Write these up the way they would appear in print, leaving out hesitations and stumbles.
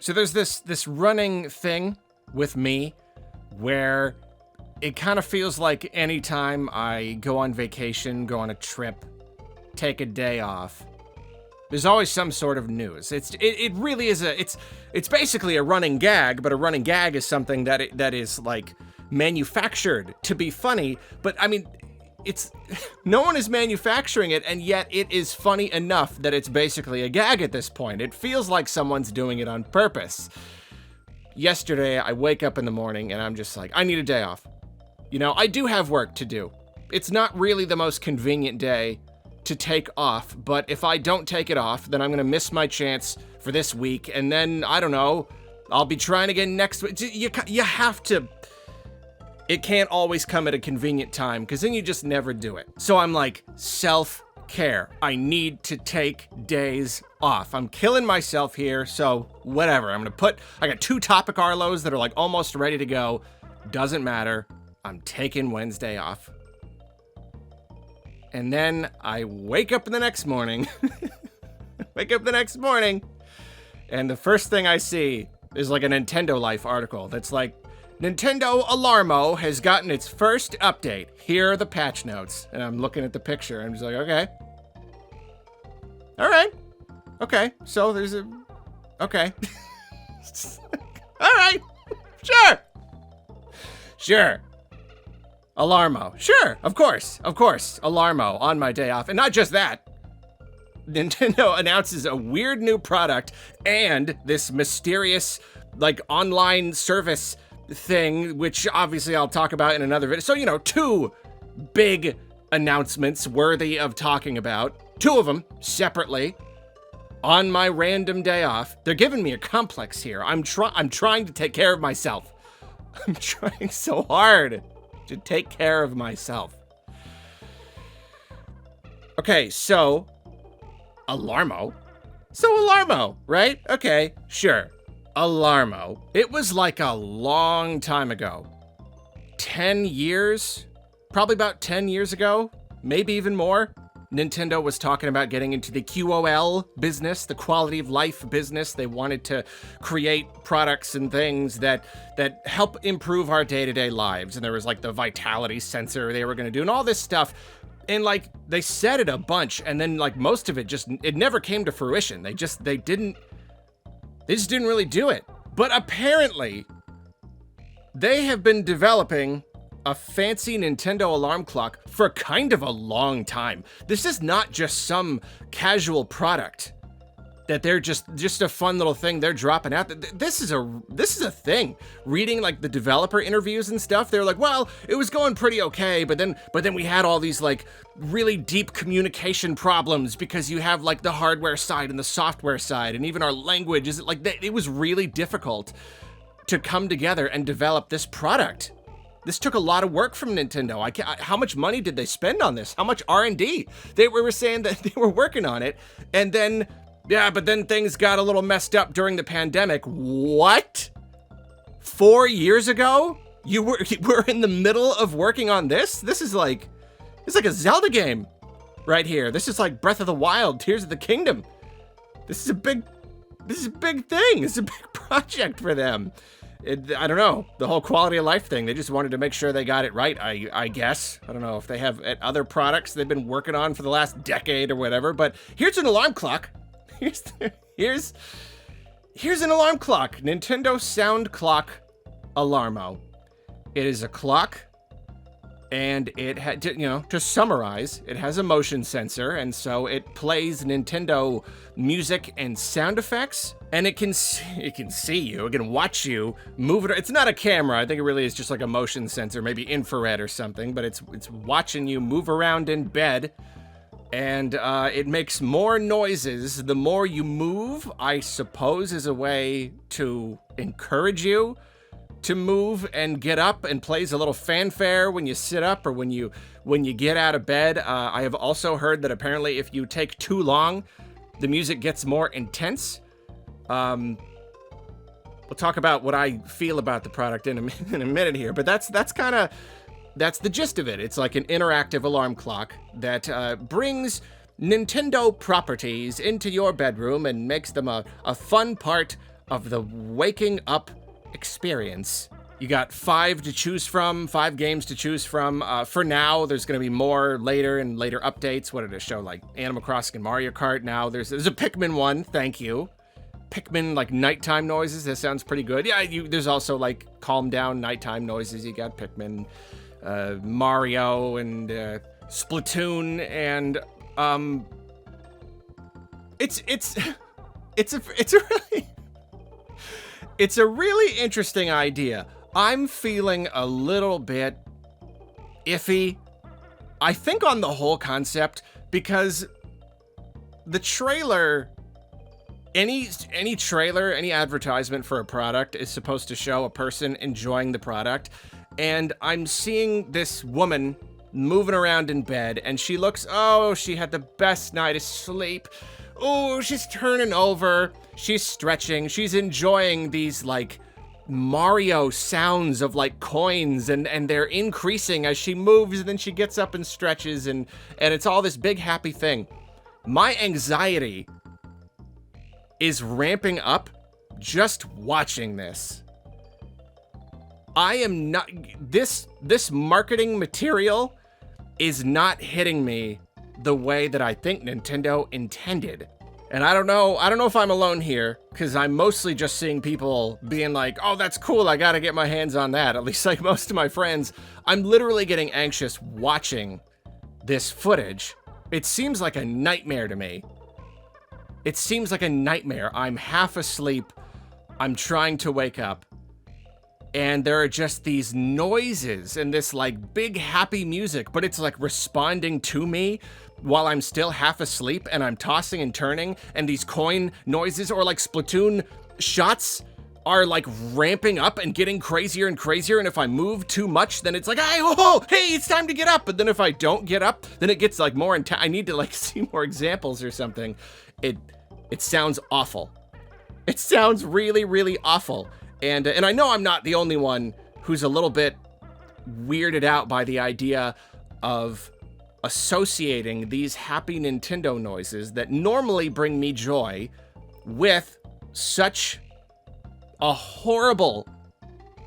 So there's this running thing with me where it kind of feels like anytime I go on vacation, go on a trip, take a day off, there's always some sort of news. It really is it's basically a running gag, but a running gag is something that is like manufactured to be funny. But I mean, it's no one is manufacturing it, and yet it is funny enough that it's basically a gag at this point. It feels like someone's doing it on purpose. Yesterday, I wake up in the morning and I'm just like, I need a day off. You know, I do have work to do. It's not really the most convenient day to take off, but if I don't take it off, then I'm gonna miss my chance for this week, and then, I don't know, I'll be trying again next week. You have to... It can't always come at a convenient time, because then you just never do it. So I'm like, self-care. I need to take days off. I'm killing myself here, so whatever. I got 2 Topic Arlos that are like almost ready to go. Doesn't matter. I'm taking Wednesday off. And then I wake up the next morning. And the first thing I see is like a Nintendo Life article that's like, Nintendo Alarmo has gotten its first update. Here are the patch notes. And I'm looking at the picture. I'm just like, okay. All right. Okay. So there's a... Okay. All right. Sure. Alarmo. Sure. Of course. Alarmo on my day off. And not just that. Nintendo announces a weird new product and this mysterious, like, online service thing, which obviously I'll talk about in another video. So, you know, 2 big announcements worthy of talking about. 2 of them separately on my random day off. They're giving me a complex here. I'm trying to take care of myself. I'm trying so hard to take care of myself. Okay, so Alarmo, right? Okay, sure. Alarmo. It was like a long time ago. 10 years? Probably about 10 years ago, maybe even more. Nintendo was talking about getting into the QOL business, the quality of life business. They wanted to create products and things that help improve our day-to-day lives. And there was like the vitality sensor they were going to do and all this stuff. And like they said it a bunch, and then like most of it it never came to fruition. They just didn't really do it. But apparently, they have been developing a fancy Nintendo alarm clock for kind of a long time. This is not just some casual product that they're just a fun little thing they're dropping out. This is a thing. Reading like the developer interviews and stuff, they're like, well, it was going pretty okay, but then we had all these like really deep communication problems because you have like the hardware side and the software side, and even our language is like it was really difficult to come together and develop this product. This took a lot of work from Nintendo. How much money did they spend on this? How much R&D? They were saying that they were working on it, and then, yeah, but then things got a little messed up during the pandemic. What? 4 years ago? You were in the middle of working on this? It's like a Zelda game right here. This is like Breath of the Wild, Tears of the Kingdom. This is a big thing. This is a big project for them. I don't know, the whole quality of life thing. They just wanted to make sure they got it right, I guess. I don't know if they have other products they've been working on for the last decade or whatever, but here's an alarm clock. Here's an alarm clock. Nintendo Sound Clock Alarmo. It is a clock, and it had, to summarize, it has a motion sensor, and so it plays Nintendo music and sound effects, and it can see you, it can watch you move it. It's not a camera. I think it really is just like a motion sensor, maybe infrared or something, but it's watching you move around in bed, and it makes more noises the more you move, I suppose, is a way to encourage you to move and get up, and plays a little fanfare when you sit up or when you get out of bed. I have also heard that apparently if you take too long, the music gets more intense. We'll talk about what I feel about the product in a minute here, but that's the gist of it. It's like an interactive alarm clock that brings Nintendo properties into your bedroom and makes them a fun part of the waking up experience. You got 5 to choose from, 5 games to choose from. For now, there's going to be more later and later updates. What did it show? Like Animal Crossing and Mario Kart. Now there's a Pikmin one. Thank you. Pikmin, like nighttime noises. That sounds pretty good. Yeah, there's also like calm down nighttime noises. You got Pikmin, Mario, and Splatoon, and it's a really interesting idea. I'm feeling a little bit iffy, I think, on the whole concept, because the trailer, any trailer, any advertisement for a product is supposed to show a person enjoying the product, and I'm seeing this woman moving around in bed, and she looks, oh, she had the best night of sleep. Oh, she's turning over, she's stretching, she's enjoying these, like, Mario sounds of, like, coins, and they're increasing as she moves, and then she gets up and stretches, and it's all this big happy thing. My anxiety is ramping up just watching this. I am not, this marketing material is not hitting me the way that I think Nintendo intended. And I don't know if I'm alone here, because I'm mostly just seeing people being like, oh, that's cool, I gotta get my hands on that. At least like most of my friends. I'm literally getting anxious watching this footage. It seems like a nightmare to me. It seems like a nightmare. I'm half asleep. I'm trying to wake up. And there are just these noises and this like big happy music, but it's like responding to me while I'm still half asleep and I'm tossing and turning, and these coin noises or like Splatoon shots are like ramping up and getting crazier and crazier, and if I move too much, then it's like, hey, it's time to get up. But then if I don't get up, then it gets like more intense. I need to like see more examples or something. It sounds awful. It sounds really, really awful. And I know I'm not the only one who's a little bit weirded out by the idea of associating these happy Nintendo noises that normally bring me joy with such a horrible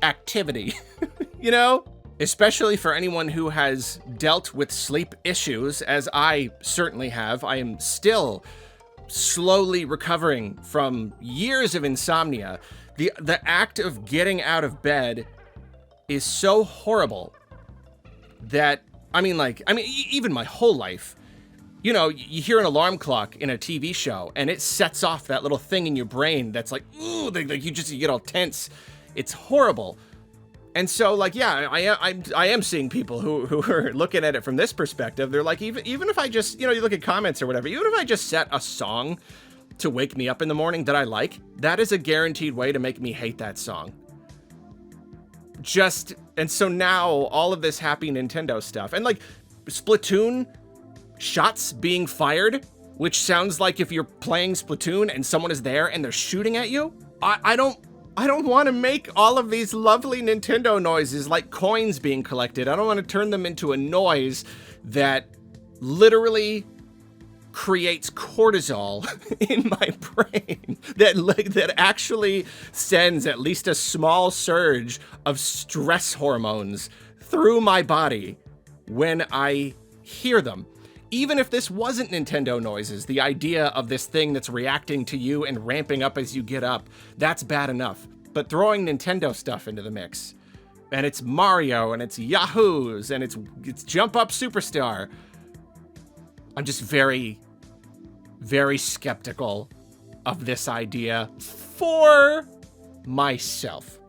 activity, you know? Especially for anyone who has dealt with sleep issues, as I certainly have. I am still slowly recovering from years of insomnia. The act of getting out of bed is so horrible that, even my whole life, you know, you hear an alarm clock in a TV show and it sets off that little thing in your brain that's like, ooh, like you get all tense. It's horrible. And so, like, yeah, I am seeing people who are looking at it from this perspective. They're like, even if I just, you know, you look at comments or whatever, even if I just set a song to wake me up in the morning that I like, that is a guaranteed way to make me hate that song. And so now all of this happy Nintendo stuff, and like Splatoon shots being fired, which sounds like if you're playing Splatoon and someone is there and they're shooting at you. I don't want to make all of these lovely Nintendo noises like coins being collected. I don't want to turn them into a noise that literally creates cortisol in my brain that actually sends at least a small surge of stress hormones through my body when I hear them. Even if this wasn't Nintendo noises, the idea of this thing that's reacting to you and ramping up as you get up, that's bad enough. But throwing Nintendo stuff into the mix, and it's Mario, and it's Yahoos, and it's Jump Up Superstar, I'm just very, very skeptical of this idea for myself.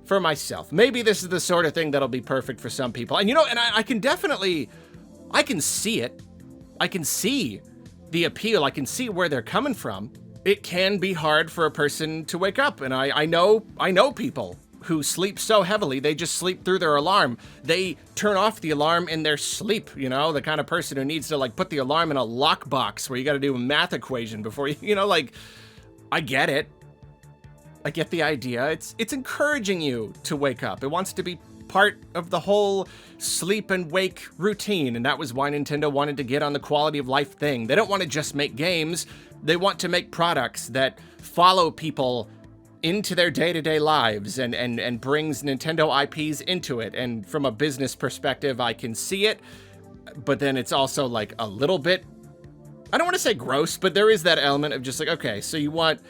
For myself. Maybe this is the sort of thing that'll be perfect for some people. And you know, and I can see it. I can see the appeal. I can see where they're coming from. It can be hard for a person to wake up. And I know people who sleep so heavily, they just sleep through their alarm. They turn off the alarm in their sleep, you know, the kind of person who needs to like put the alarm in a lockbox where you got to do a math equation before you know, like, I get it. I get the idea. It's encouraging you to wake up. It wants to be part of the whole sleep and wake routine, and that was why Nintendo wanted to get on the quality of life thing. They don't want to just make games. They want to make products that follow people into their day-to-day lives and brings Nintendo IPs into it. And from a business perspective, I can see it, but then it's also like a little bit, I don't want to say gross, but there is that element of just like, okay, so you want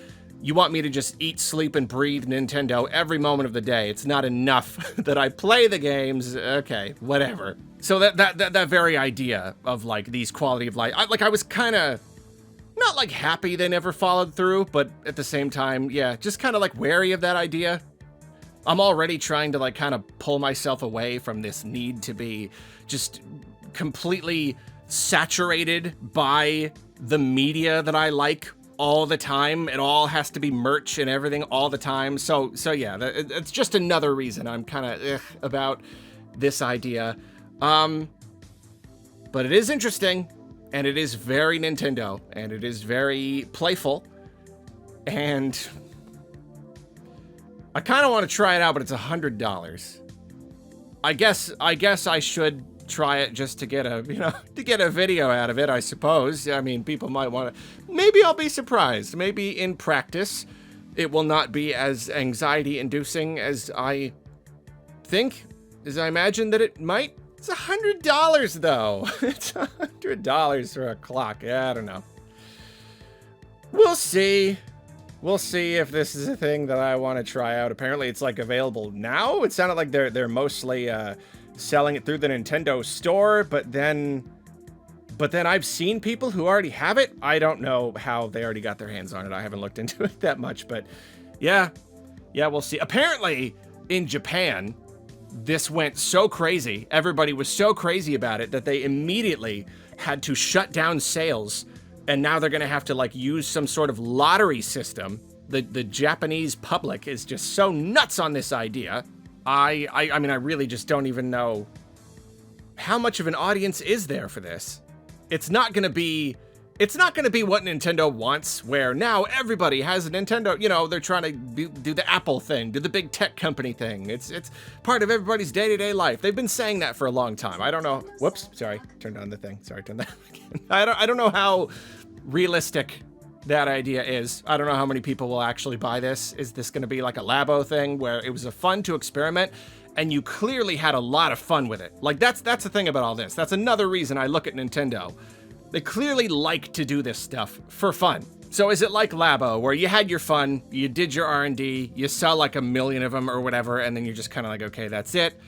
me to just eat, sleep, and breathe Nintendo every moment of the day. It's not enough that I play the games. Okay, whatever. So that very idea of like these quality of life, I was kind of not like happy they never followed through, but at the same time, yeah, just kind of like wary of that idea. I'm already trying to like kind of pull myself away from this need to be just completely saturated by the media that I like all the time. It all has to be merch and everything all the time. So yeah, it's just another reason I'm kind of about this idea. But it is interesting, and it is very Nintendo, and it is very playful, and I kind of want to try it out, but it's $100. I guess I should try it just to get a video out of it, I suppose. I mean, people might want to, maybe I'll be surprised. Maybe in practice, it will not be as anxiety inducing as I think, as I imagine that it might. It's $100 though. It's $100 for a clock. Yeah, I don't know. We'll see. We'll see if this is a thing that I want to try out. Apparently it's like available now. It sounded like they're mostly selling it through the Nintendo store, but then I've seen people who already have it. I don't know how they already got their hands on it. I haven't looked into it that much, but yeah, we'll see. Apparently in Japan, this went so crazy. Everybody was so crazy about it that they immediately had to shut down sales, and now they're gonna have to like use some sort of lottery system. The Japanese public is just so nuts on this idea. I mean, I really just don't even know how much of an audience is there for this. It's not gonna be what Nintendo wants, where now everybody has a Nintendo. You know, they're trying to do the Apple thing, do the big tech company thing. It's part of everybody's day-to-day life. They've been saying that for a long time. I don't know. Whoops, sorry, turned on the thing. Sorry, turn that again. I don't know how realistic that idea is. I don't know how many people will actually buy this. Is this going to be like a Labo thing where it was a fun to experiment, and you clearly had a lot of fun with it? Like that's the thing about all this. That's another reason I look at Nintendo. They clearly like to do this stuff for fun. So is it like Labo, where you had your fun, you did your R&D, you sell like 1 million of them or whatever, and then you're just kind of like, okay, that's it?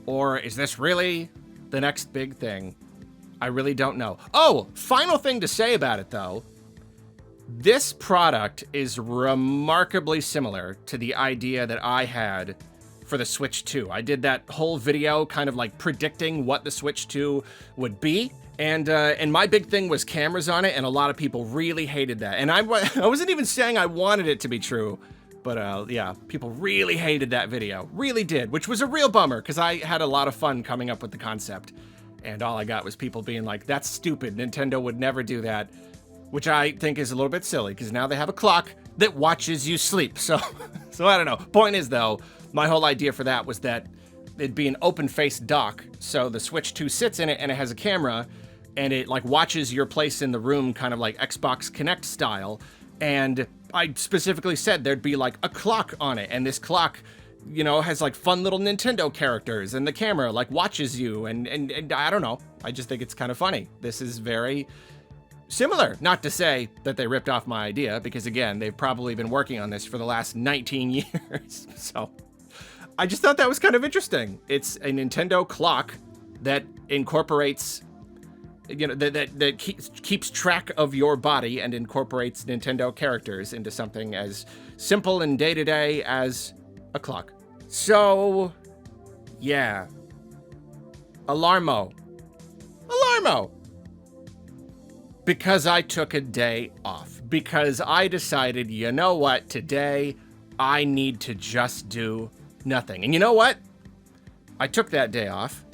Or is this really the next big thing? I really don't know. Oh, final thing to say about it though. This product is remarkably similar to the idea that I had for the Switch 2. I did that whole video kind of like predicting what the Switch 2 would be. And my big thing was cameras on it, and a lot of people really hated that. And I wasn't even saying I wanted it to be true, but yeah, people really hated that video. Really did, which was a real bummer, because I had a lot of fun coming up with the concept. And all I got was people being like, that's stupid, Nintendo would never do that. Which I think is a little bit silly, because now they have a clock that watches you sleep. So I don't know. Point is, though, my whole idea for that was that it'd be an open-faced dock. So the Switch 2 sits in it, and it has a camera, and it like watches your place in the room, kind of like Xbox Kinect style. And I specifically said there'd be like a clock on it, and this clock, you know, has like fun little Nintendo characters, and the camera like watches you, and I don't know. I just think it's kind of funny. This is very similar. Not to say that they ripped off my idea, because again, they've probably been working on this for the last 19 years. So I just thought that was kind of interesting. It's a Nintendo clock that incorporates, you know, that keeps track of your body and incorporates Nintendo characters into something as simple and day-to-day as a clock. So yeah, Alarmo. Because I took a day off. Because I decided, you know what, today I need to just do nothing. And you know what? I took that day off.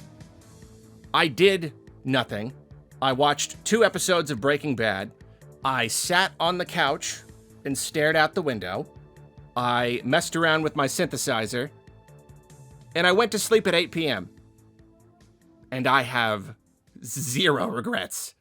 I did nothing. I watched 2 episodes of Breaking Bad. I sat on the couch and stared out the window. I messed around with my synthesizer. And I went to sleep at 8 p.m. And I have 0 regrets.